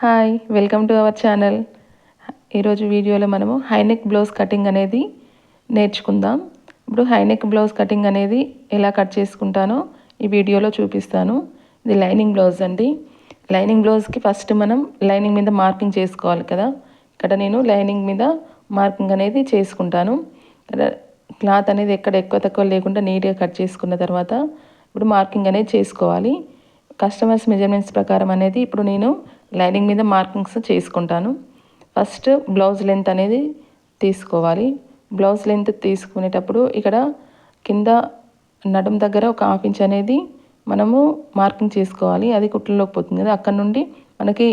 Hi, welcome to our channel. ఈరోజు వీడియోలో మనము హైనెక్ బ్లౌజ్ కటింగ్ అనేది నేర్చుకుందాం. ఇప్పుడు హైనెక్ బ్లౌజ్ కటింగ్ అనేది ఎలా కట్ చేసుకుంటానో ఈ వీడియోలో చూపిస్తాను. ఇది లైనింగ్ బ్లౌజ్ అండి. లైనింగ్ బ్లౌజ్కి ఫస్ట్ మనం లైనింగ్ మీద మార్కింగ్ చేసుకోవాలి కదా. ఇక్కడ నేను లైనింగ్ మీద మార్కింగ్ అనేది చేసుకుంటాను. క్లాత్ అనేది ఎక్కడ ఎక్కువ తక్కువ లేకుండా నీట్గా కట్ చేసుకున్న తర్వాత ఇప్పుడు మార్కింగ్ అనేది చేసుకోవాలి. కస్టమర్స్ మెజర్మెంట్స్ ప్రకారం అనేది ఇప్పుడు నేను లైనింగ్ మీద మార్కింగ్స్ చేసుకుంటాను. ఫస్ట్ బ్లౌజ్ లెంత్ అనేది తీసుకోవాలి. బ్లౌజ్ లెంత్ తీసుకునేటప్పుడు ఇక్కడ కింద నడుం దగ్గర ఒక హాఫ్ ఇంచ్ అనేది మనము మార్కింగ్ చేసుకోవాలి. అది కుట్లలోకి పోతుంది కదా, అక్కడ నుండి మనకి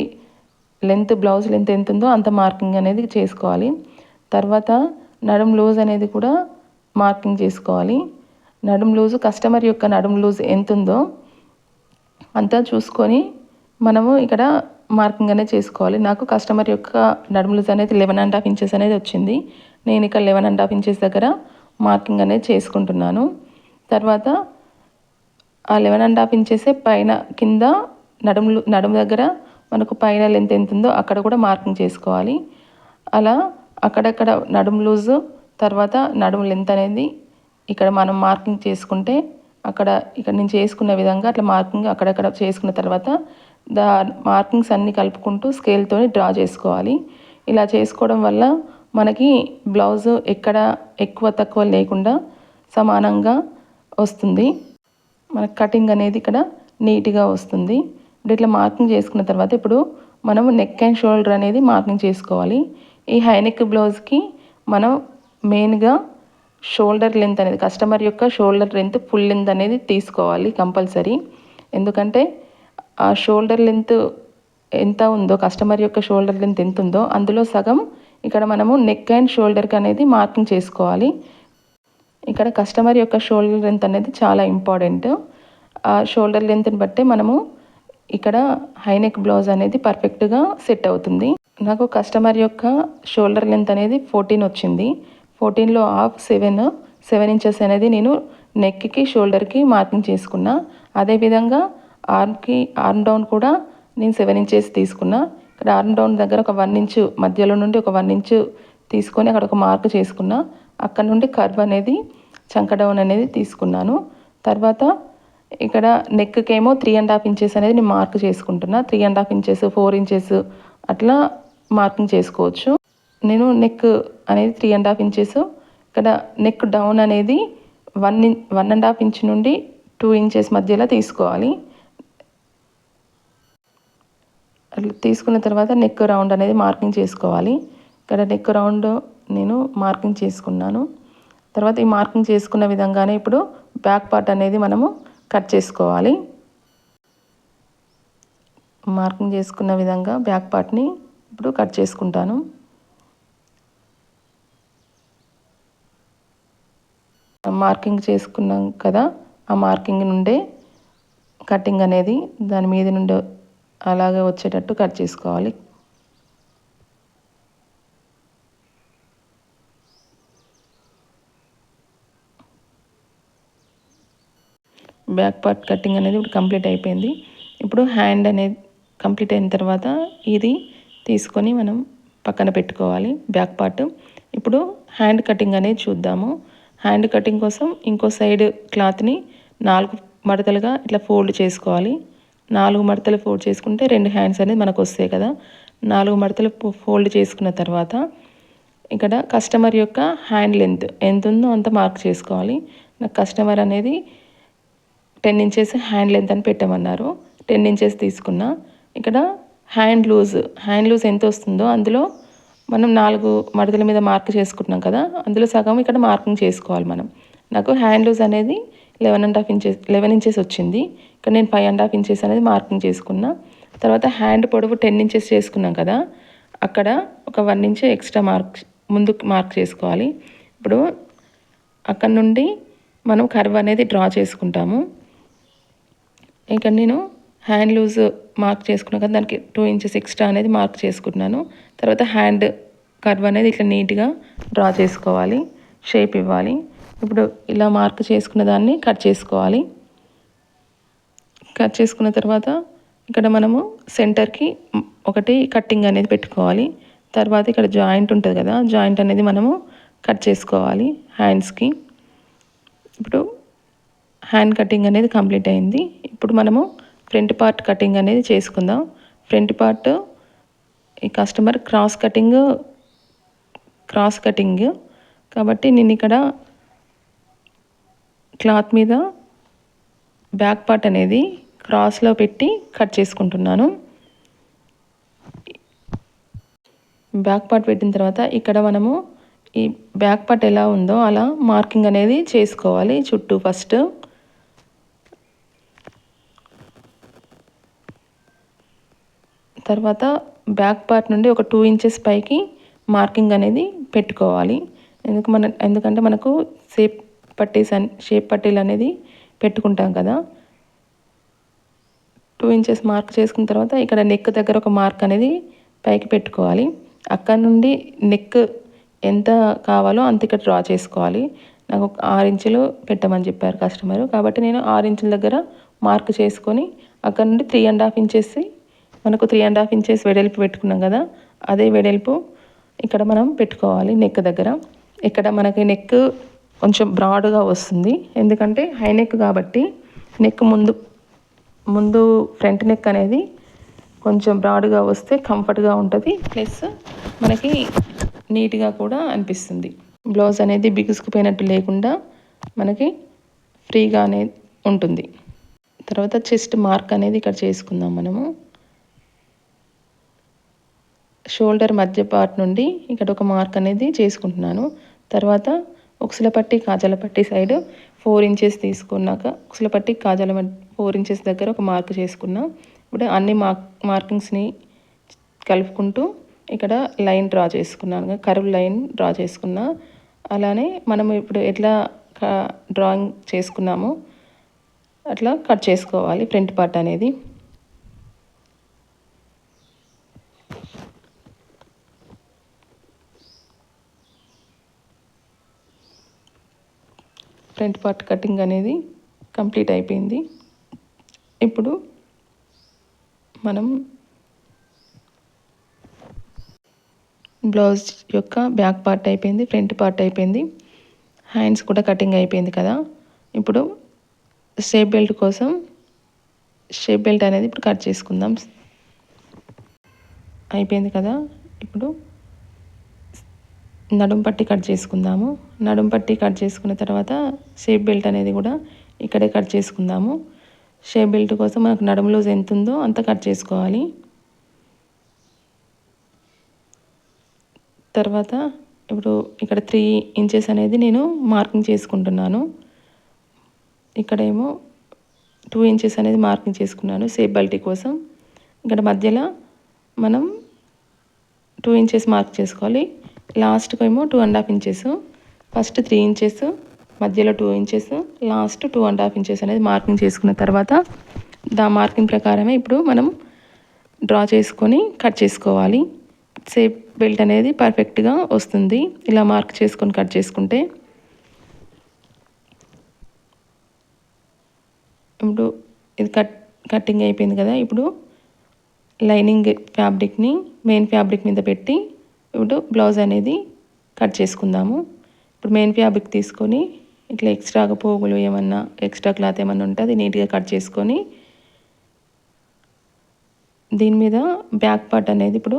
లెంత్ బ్లౌజ్ లెంత్ ఎంత ఉందో అంత మార్కింగ్ అనేది చేసుకోవాలి. తర్వాత నడుం లూజ్ అనేది కూడా మార్కింగ్ చేసుకోవాలి. నడుం లూజు కస్టమర్ యొక్క నడుం లూజ్ ఎంత ఉందో అంతా చూసుకొని మనము ఇక్కడ మార్కింగ్ అనేది చేసుకోవాలి. నాకు కస్టమర్ యొక్క నడుము లూజ్ అనేది 11.5 ఇంచెస్ అనేది వచ్చింది. నేను ఇక్కడ 11.5 ఇంచెస్ దగ్గర మార్కింగ్ అనేది చేసుకుంటున్నాను. తర్వాత ఆ 11.5 ఇంచెసే పైన కింద నడుము దగ్గర మనకు పైన లెంత్ ఎంత ఉందో అక్కడ కూడా మార్కింగ్ చేసుకోవాలి. అలా అక్కడక్కడ నడుము లూజు తర్వాత నడుము లెంత్ అనేది ఇక్కడ మనం మార్కింగ్ చేసుకుంటే ఇక్కడ నుంచి చేసుకున్న విధంగా అట్లా మార్కింగ్ అక్కడక్కడ చేసుకున్న తర్వాత మార్కింగ్స్ అన్నీ కలుపుకుంటూ స్కేల్తో డ్రా చేసుకోవాలి. ఇలా చేసుకోవడం వల్ల మనకి బ్లౌజ్ ఎక్కడ ఎక్కువ తక్కువ లేకుండా సమానంగా వస్తుంది. మనకు కటింగ్ అనేది ఇక్కడ నీట్గా వస్తుంది. ఇప్పుడు ఇట్లా మార్కింగ్ చేసుకున్న తర్వాత ఇప్పుడు మనము నెక్ అండ్ షోల్డర్ అనేది మార్కింగ్ చేసుకోవాలి. ఈ హైనెక్ బ్లౌజ్కి మనం మెయిన్గా షోల్డర్ లెంత్ అనేది కస్టమర్ యొక్క షోల్డర్ లెంత్ ఫుల్ లెంత్ అనేది తీసుకోవాలి కంపల్సరీ. ఎందుకంటే ఆ షోల్డర్ లెంత్ ఎంత ఉందో కస్టమర్ యొక్క షోల్డర్ లెంత్ ఎంత ఉందో అందులో సగం ఇక్కడ మనము నెక్ అండ్ షోల్డర్కి అనేది మార్కింగ్ చేసుకోవాలి. ఇక్కడ కస్టమర్ యొక్క షోల్డర్ లెంత్ అనేది చాలా ఇంపార్టెంట్. ఆ షోల్డర్ లెంత్ని బట్టే మనము ఇక్కడ హైనెక్ బ్లౌజ్ అనేది పర్ఫెక్ట్గా సెట్ అవుతుంది. నాకు కస్టమర్ యొక్క షోల్డర్ లెంత్ అనేది 14 వచ్చింది. 14లో హాఫ్ 7 ఇంచెస్ అనేది నేను నెక్కి షోల్డర్కి మార్కింగ్ చేసుకున్నా. అదేవిధంగా ఆర్మ్ డౌన్ కూడా నేను 7 ఇంచెస్ తీసుకున్నా. ఇక్కడ ఆర్మ్ డౌన్ దగ్గర ఒక 1 ఇంచు మధ్యలో నుండి ఒక 1 ఇంచు తీసుకొని అక్కడ ఒక మార్క్ చేసుకున్నా. అక్కడ నుండి కర్వ్ అనేది చంక డౌన్ అనేది తీసుకున్నాను. తర్వాత ఇక్కడ నెక్కేమో 3.5 ఇంచెస్ అనేది నేను మార్క్ చేసుకుంటున్నా. 3.5 ఇంచెస్ 4 ఇంచెస్ అట్లా మార్కింగ్ చేసుకోవచ్చు. నేను నెక్ అనేది 3.5 ఇంచెస్, ఇక్కడ నెక్ డౌన్ అనేది 1.5 ఇంచ్ నుండి 2 ఇంచెస్ మధ్యలో తీసుకోవాలి. అట్లా తీసుకున్న తర్వాత నెక్ రౌండ్ అనేది మార్కింగ్ చేసుకోవాలి. ఇక్కడ నెక్ రౌండ్ నేను మార్కింగ్ చేసుకున్నాను. తర్వాత ఈ మార్కింగ్ చేసుకున్న విధంగానే ఇప్పుడు బ్యాక్ పార్ట్ అనేది మనము కట్ చేసుకోవాలి. మార్కింగ్ చేసుకున్న విధంగా బ్యాక్ పార్ట్ని ఇప్పుడు కట్ చేసుకుంటాను. మార్కింగ్ చేసుకున్నాం కదా, ఆ మార్కింగ్ నుండే కటింగ్ అనేది దాని మీద నుండి అలాగే వచ్చేటట్టు కట్ చేసుకోవాలి. బ్యాక్ పార్ట్ కటింగ్ అనేది ఇప్పుడు కంప్లీట్ అయిపోయింది. ఇప్పుడు హ్యాండ్ అనేది కంప్లీట్ అయిన తర్వాత ఇది తీసుకొని మనం పక్కన పెట్టుకోవాలి బ్యాక్ పార్ట్. ఇప్పుడు హ్యాండ్ కటింగ్ అనేది చూద్దాము. హ్యాండ్ కటింగ్ కోసం ఇంకో సైడ్ క్లాత్ని 4 మడతలుగా ఇట్లా ఫోల్డ్ చేసుకోవాలి. 4 మడతలు ఫోల్డ్ చేసుకుంటే 2 హ్యాండ్స్ అనేది మనకు వస్తాయి కదా. 4 మడతలు ఫోల్డ్ చేసుకున్న తర్వాత ఇక్కడ కస్టమర్ యొక్క హ్యాండ్ లెంత్ ఎంత ఉందో అంత మార్క్ చేసుకోవాలి. నాకు కస్టమర్ అనేది 10 ఇంచెస్ హ్యాండ్ లెంత్ అని పెట్టమన్నారు. 10 ఇంచెస్ తీసుకున్నా. ఇక్కడ హ్యాండ్ లూజ్ ఎంత వస్తుందో అందులో మనం 4 మడతల మీద మార్క్ చేసుకుంటున్నాం కదా, అందులో సగం ఇక్కడ మార్కింగ్ చేసుకోవాలి మనం. నాకు హ్యాండ్ లూజ్ అనేది 11 ఇంచెస్ వచ్చింది. ఇక్కడ నేను 5.5 ఇంచెస్ అనేది మార్కింగ్ చేసుకున్నా. తర్వాత హ్యాండ్ పొడవు 10 ఇంచెస్ చేసుకున్నాం కదా, అక్కడ ఒక 1 ఇంచ్ ఎక్స్ట్రా ముందుకు మార్క్ చేసుకోవాలి. ఇప్పుడు అక్కడ నుండి మనం కర్వ్ అనేది డ్రా చేసుకుంటాము. ఇక్కడ నేను హ్యాండ్ లూజ్ మార్క్ చేసుకున్నాను కదా, దానికి 2 ఇంచెస్ ఎక్స్ట్రా అనేది మార్క్ చేసుకుంటున్నాను. తర్వాత హ్యాండ్ కర్వ్ అనేది ఇట్లా నీట్గా డ్రా చేసుకోవాలి, షేప్ ఇవ్వాలి. ఇప్పుడు ఇలా మార్క్ చేసుకున్న దాన్ని కట్ చేసుకోవాలి. కట్ చేసుకున్న తర్వాత ఇక్కడ మనము సెంటర్కి ఒకటి కట్టింగ్ అనేది పెట్టుకోవాలి. తర్వాత ఇక్కడ జాయింట్ ఉంటుంది కదా, జాయింట్ అనేది మనము కట్ చేసుకోవాలి హ్యాండ్స్కి. ఇప్పుడు హ్యాండ్ కటింగ్ అనేది కంప్లీట్ అయింది. ఇప్పుడు మనము ఫ్రంట్ పార్ట్ కటింగ్ అనేది చేసుకుందాం. ఫ్రంట్ పార్ట్ ఈ కస్టమర్ క్రాస్ కటింగ్ కాబట్టి నేను ఇక్కడ క్లాత్ మీద బ్యాక్ పార్ట్ అనేది క్రాస్లో పెట్టి కట్ చేసుకుంటున్నాను. బ్యాక్ పార్ట్ పెట్టిన తర్వాత ఇక్కడ మనము ఈ బ్యాక్ పార్ట్ ఎలా ఉందో అలా మార్కింగ్ అనేది చేసుకోవాలి చుట్టూ. ఫస్ట్ తర్వాత బ్యాక్ పార్ట్ నుండి ఒక 2 ఇంచెస్ పైకి మార్కింగ్ అనేది పెట్టుకోవాలి. ఎందుకంటే మనకు షేప్ పట్టీలు అనేది పెట్టుకుంటాం కదా. 2 ఇంచెస్ మార్క్ చేసుకున్న తర్వాత ఇక్కడ నెక్ దగ్గర ఒక మార్క్ అనేది పైకి పెట్టుకోవాలి. అక్కడ నుండి నెక్ ఎంత కావాలో అంత ఇక్కడ డ్రా చేసుకోవాలి. నాకు 6 ఇంచులు పెట్టమని చెప్పారు కస్టమరు, కాబట్టి నేను 6 ఇంచుల దగ్గర మార్క్ చేసుకొని అక్కడ నుండి 3.5 ఇంచెస్, మనకు 3.5 ఇంచెస్ వెడల్పు పెట్టుకున్నాం కదా, అదే వెడల్పు ఇక్కడ మనం పెట్టుకోవాలి నెక్ దగ్గర. ఇక్కడ మనకి నెక్ కొంచెం బ్రాడ్గా వస్తుంది, ఎందుకంటే హై నెక్ కాబట్టి నెక్ ముందు ఫ్రంట్ నెక్ అనేది కొంచెం బ్రాడ్గా వస్తే కంఫర్ట్గా ఉంటుంది, ప్లస్ మనకి నీట్గా కూడా అనిపిస్తుంది. బ్లౌజ్ అనేది బిగుసుకుపోయినట్టు లేకుండా మనకి ఫ్రీగా అనేది ఉంటుంది. తర్వాత చెస్ట్ మార్క్ అనేది ఇక్కడ చేసుకుందాం మనము. షోల్డర్ మధ్య పార్ట్ నుండి ఇక్కడ ఒక మార్క్ అనేది చేసుకుంటున్నాను. తర్వాత ఉక్సుల పట్టి కాజాల పట్టి సైడ్ 4 ఇంచెస్ తీసుకున్నాక ఉక్సుల పట్టి కాజాల 4 ఇంచెస్ దగ్గర ఒక మార్క్ చేసుకున్నా. ఇప్పుడు అన్ని మార్కింగ్స్ని కలుపుకుంటూ ఇక్కడ లైన్ డ్రా చేసుకున్నాను, కర్వ్ లైన్ డ్రా చేసుకున్నా. అలానే మనం ఇప్పుడు ఎట్లా డ్రాయింగ్ చేసుకున్నామో అట్లా కట్ చేసుకోవాలి ఫ్రంట్ పార్ట్ అనేది. ఫ్రంట్ పార్ట్ కటింగ్ అనేది కంప్లీట్ అయిపోయింది. ఇప్పుడు మనం బ్లౌజ్ యొక్క బ్యాక్ పార్ట్ అయిపోయింది, ఫ్రంట్ పార్ట్ అయిపోయింది, హ్యాండ్స్ కూడా కటింగ్ అయిపోయింది కదా. ఇప్పుడు షేప్ బెల్ట్ కోసం షేప్ బెల్ట్ అనేది ఇప్పుడు కట్ చేసుకుందాం. అయిపోయింది కదా. ఇప్పుడు నడుం పట్టి కట్ చేసుకుందాము. నడుం పట్టి కట్ చేసుకున్న తర్వాత షేప్ బెల్ట్ అనేది కూడా ఇక్కడే కట్ చేసుకుందాము. షేప్ బెల్ట్ కోసం మనకు నడుము లూజ్ ఎంత ఉందో అంత కట్ చేసుకోవాలి. తర్వాత ఇప్పుడు ఇక్కడ 3 ఇంచెస్ అనేది నేను మార్కింగ్ చేసుకుంటున్నాను. ఇక్కడేమో 2 ఇంచెస్ అనేది మార్కింగ్ చేసుకున్నాను షేప్ బెల్ట్ కోసం. ఇక్కడ మధ్యలో మనం 2 ఇంచెస్ మార్క్ చేసుకోవాలి. లాస్ట్కి ఏమో 2.5 ఇంచెస్, ఫస్ట్ 3 ఇంచెస్, మధ్యలో 2 ఇంచెస్, లాస్ట్ 2.5 ఇంచెస్ అనేది మార్కింగ్ చేసుకున్న తర్వాత మార్కింగ్ ప్రకారమే ఇప్పుడు మనం డ్రా చేసుకొని కట్ చేసుకోవాలి. షేప్ బెల్ట్ అనేది పర్ఫెక్ట్గా వస్తుంది ఇలా మార్క్ చేసుకొని కట్ చేసుకుంటే. ఇప్పుడు ఇది కటింగ్ అయిపోయింది కదా. ఇప్పుడు లైనింగ్ ఫ్యాబ్రిక్ని మెయిన్ ఫ్యాబ్రిక్ మీద పెట్టి ఇప్పుడు బ్లౌజ్ అనేది కట్ చేసుకుందాము. ఇప్పుడు మెయిన్ ఫ్యాబ్రిక్ తీసుకొని ఇట్లా ఎక్స్ట్రాగా పోగులు ఏమన్నా ఎక్స్ట్రా క్లాత్ ఏమన్నా ఉంటే అది నీట్గా కట్ చేసుకొని దీని మీద బ్యాక్ పార్ట్ అనేది ఇప్పుడు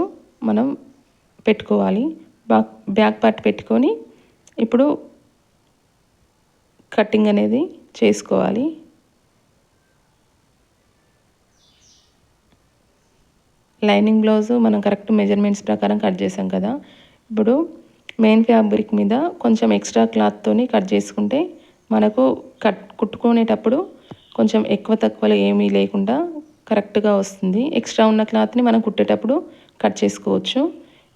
మనం పెట్టుకోవాలి. బ్యాక్ పార్ట్ పెట్టుకొని ఇప్పుడు కటింగ్ అనేది చేసుకోవాలి. లైనింగ్ బ్లౌజ్ మనం కరెక్ట్ మెజర్మెంట్స్ ప్రకారం కట్ చేసాం కదా. ఇప్పుడు మెయిన్ ఫ్యాబ్రిక్ మీద కొంచెం ఎక్స్ట్రా క్లాత్తోని కట్ చేసుకుంటే మనకు కుట్టుకునేటప్పుడు కొంచెం ఎక్కువ తక్కువలో ఏమీ లేకుండా కరెక్ట్గా వస్తుంది. ఎక్స్ట్రా ఉన్న క్లాత్ని మనం కుట్టేటప్పుడు కట్ చేసుకోవచ్చు.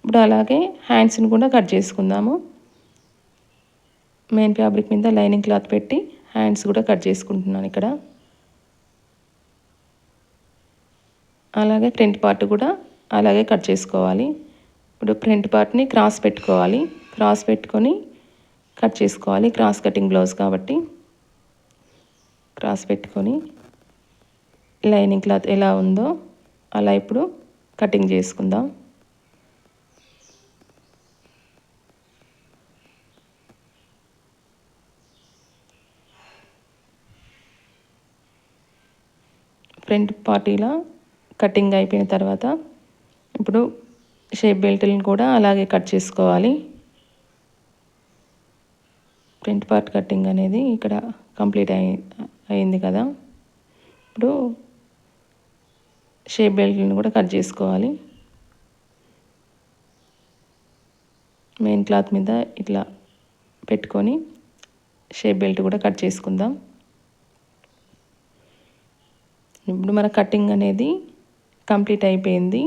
ఇప్పుడు అలాగే హ్యాండ్స్ని కూడా కట్ చేసుకుందాము. మెయిన్ ఫ్యాబ్రిక్ మీద లైనింగ్ క్లాత్ పెట్టి హ్యాండ్స్ కూడా కట్ చేసుకుంటున్నాను ఇక్కడ. అలాగే ఫ్రంట్ పార్ట్ కూడా అలాగే కట్ చేసుకోవాలి. ఇప్పుడు ఫ్రంట్ పార్ట్ని క్రాస్ పెట్టుకోవాలి, క్రాస్ పెట్టుకొని కట్ చేసుకోవాలి. క్రాస్ కటింగ్ బ్లౌజ్ కాబట్టి క్రాస్ పెట్టుకొని లైనింగ్ క్లాత్ ఎలా ఉందో అలా ఇప్పుడు కటింగ్ చేసుకుందాం. ఫ్రంట్ పార్ట్ ఇలా కటింగ్ అయిపోయిన తర్వాత ఇప్పుడు షేప్ బెల్ట్లను కూడా అలాగే కట్ చేసుకోవాలి. ఫ్రంట్ పార్ట్ కటింగ్ అనేది ఇక్కడ కంప్లీట్ అయింది కదా. ఇప్పుడు షేప్ బెల్ట్లను కూడా కట్ చేసుకోవాలి. మెయిన్ క్లాత్ మీద ఇట్లా పెట్టుకొని షేప్ బెల్ట్ కూడా కట్ చేసుకుందాం. ఇప్పుడు మన కటింగ్ అనేది కంప్లీట్ అయిపోయింది.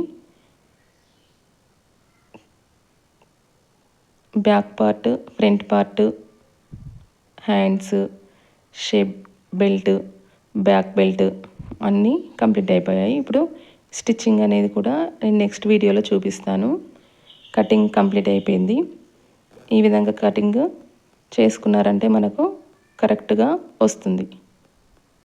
Back part, front part, hands, shape belt, back belt అన్నీ కంప్లీట్ అయిపోయాయి. ఇప్పుడు స్టిచ్చింగ్ అనేది కూడా నేను నెక్స్ట్ వీడియోలో చూపిస్తాను. కటింగ్ కంప్లీట్ అయిపోయింది. ఈ విధంగా కటింగ్ చేసుకున్నారంటే మనకు కరెక్ట్గా వస్తుంది.